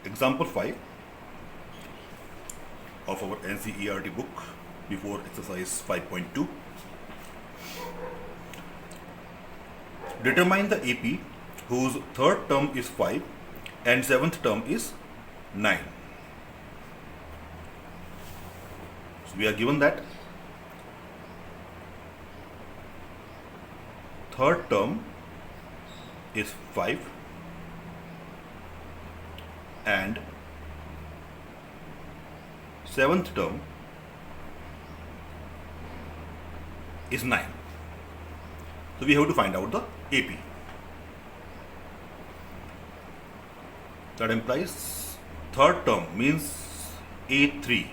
Example 5 of our NCERT book before exercise 5.2. Determine the AP whose third term is 5 and seventh term is 9. So we are given that third term is 5 and seventh term is 9. So we have to find out the AP. That implies third term means A3,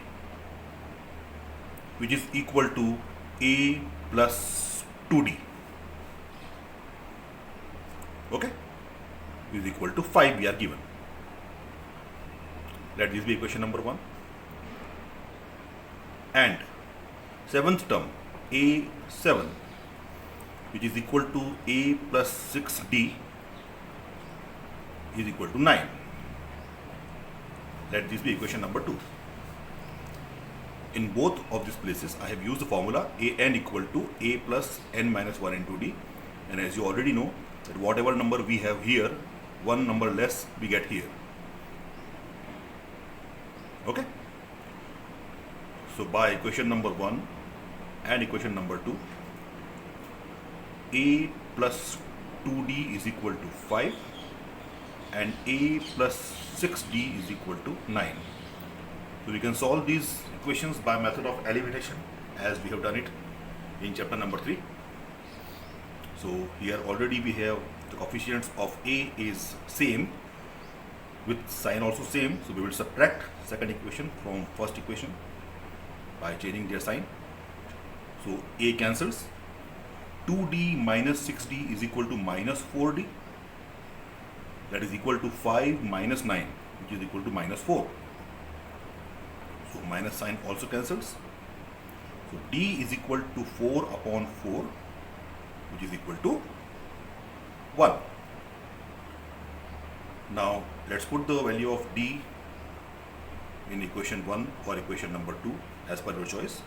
which is equal to A plus 2D. Okay? Is equal to 5 we are given. Let this be equation number 1. And seventh term A7, which is equal to A plus 6D, is equal to 9. Let this be equation number 2. In both of these places, I have used the formula an equal to a plus n minus 1 into d. And as you already know, that whatever number we have here, one number less we get here. Okay? So by equation number 1 and equation number 2, a plus 2d is equal to 5 and a plus 6d is equal to 9. So we can solve these equations by method of elimination as we have done it in chapter number 3. So here already we have the coefficients of a is same with sign also same. So we will subtract second equation from first equation by changing their sign. So a cancels. 2d minus 6d is equal to minus 4d. That is equal to 5 minus 9, which is equal to minus 4. So minus sign also cancels. So d is equal to 4 upon 4, which is equal to 1. Now let's put the value of d in equation 1 or equation number 2 as per your choice.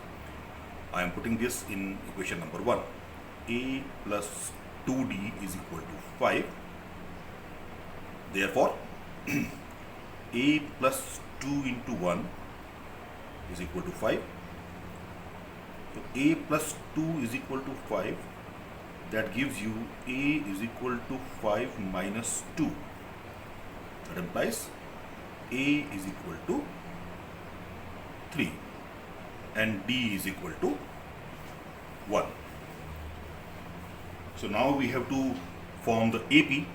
I am putting this in equation number 1. A plus 2d is equal to 5. Therefore, a plus 2 into 1 is equal to 5. So a plus 2 is equal to 5. That gives you a is equal to 5 minus 2. That implies a is equal to 3 and d is equal to 1. So now we have to form the AP,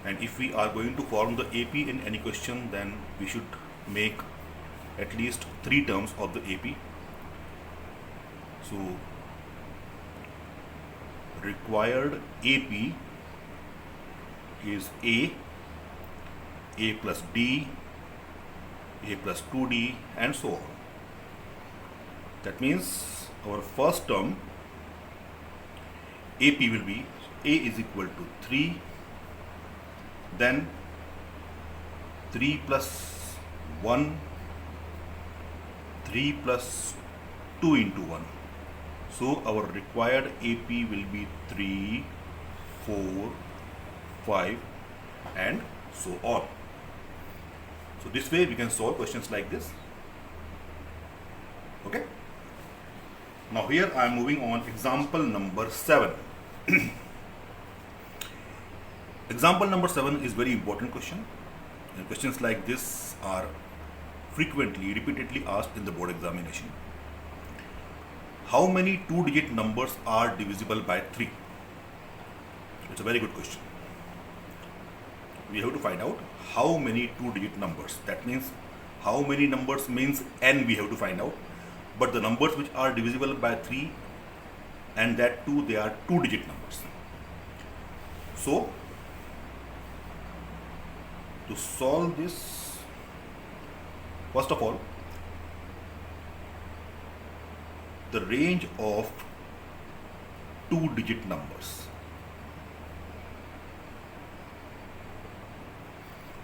and if we are going to form the AP in any question, then we should make at least 3 terms of the AP. So required AP is a plus d, a plus 2d, and so on. That means our first term AP will be a is equal to 3, then 3 plus 1, 3 plus 2 into 1. So our required AP will be 3, 4, 5 and so on. So this way we can solve questions like this. Okay. Now here I am moving on example number 7. Example number 7 is very important question, and questions like this are frequently, repeatedly asked in the board examination. How many 2-digit numbers are divisible by 3? It's a very good question. We have to find out how many 2-digit numbers. That means how many numbers means n we have to find out. But the numbers which are divisible by 3, and that too they are 2-digit numbers. So to solve this, first of all, the range of 2-digit numbers.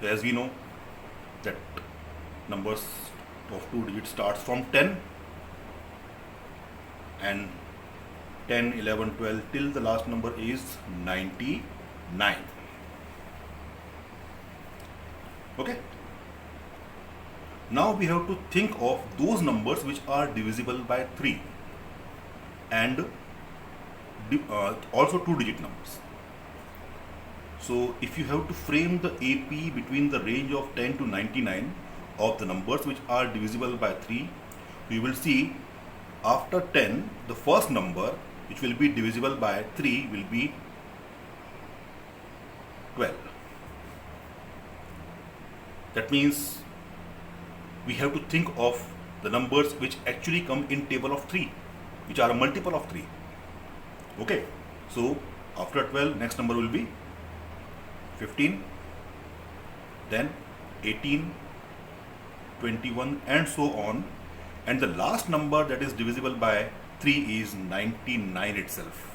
As we know, that numbers of 2 digits starts from 10 and 10, 11, 12 till the last number is 99. Okay. Now we have to think of those numbers which are divisible by 3 and also 2-digit numbers. So if you have to frame the AP between the range of 10 to 99 of the numbers which are divisible by 3, we will see after 10 the first number which will be divisible by 3 will be 12. That means we have to think of the numbers which actually come in table of 3, which are a multiple of 3. Okay, so after 12 next number will be 15, then 18, 21 and so on, and the last number that is divisible by 3 is 99 itself.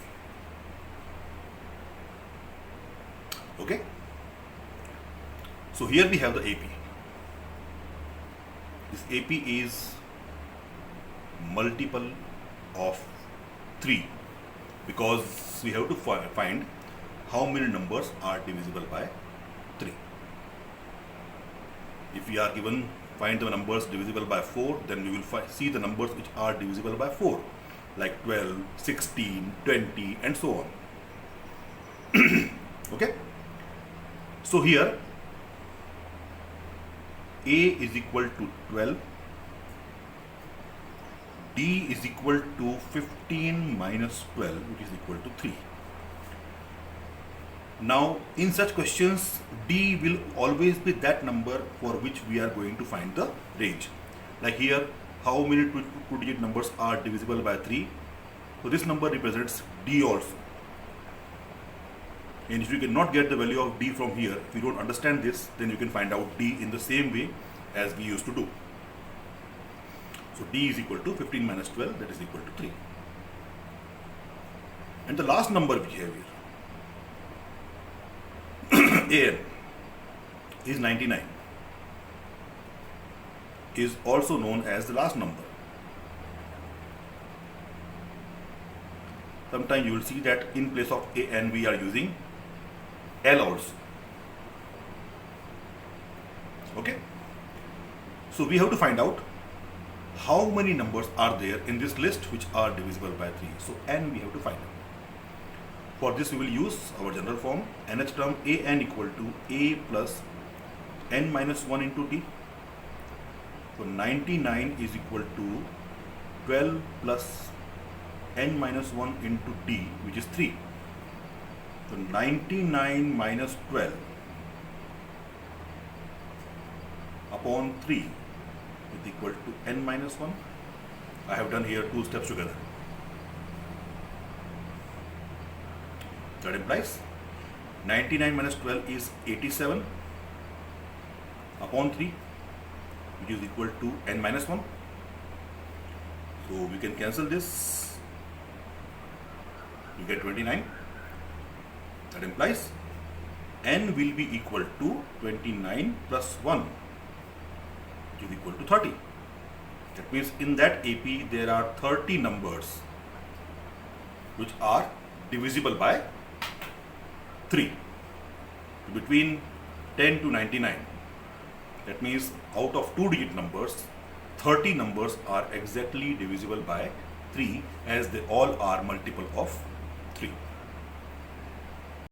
Okay, so here we have the AP. This AP is multiple of 3 because we have to find how many numbers are divisible by 3. If we are given find the numbers divisible by 4, then we will see the numbers which are divisible by 4, like 12, 16, 20 and so on. Okay, so here A is equal to 12, D is equal to 15 minus 12, which is equal to 3. Now in such questions, D will always be that number for which we are going to find the range. Like here, how many two-digit numbers are divisible by 3? So this number represents D also. And if you cannot get the value of D from here, if you don't understand this, then you can find out D in the same way as we used to do. So D is equal to 15 minus 12, that is equal to 3. And the last number we have here, AN, is 99, is also known as the last number. Sometimes you will see that in place of AN we are using L also. Okay, so we have to find out how many numbers are there in this list which are divisible by 3. So N we have to find out. For this we will use our general form, nth term AN equal to A plus N minus 1 into D. So 99 is equal to 12 plus N minus 1 into D, which is 3. So 99 minus 12 upon 3 is equal to N minus 1. I have done here 2 steps together. That implies 99 minus 12 is 87 upon 3, which is equal to N minus 1. So we can cancel this. You get 29. That implies N will be equal to 29 plus 1, which is equal to 30. That means in that AP there are 30 numbers which are divisible by 3, between 10 to 99. That means out of 2-digit numbers, 30 numbers are exactly divisible by 3, as they all are multiple of 3.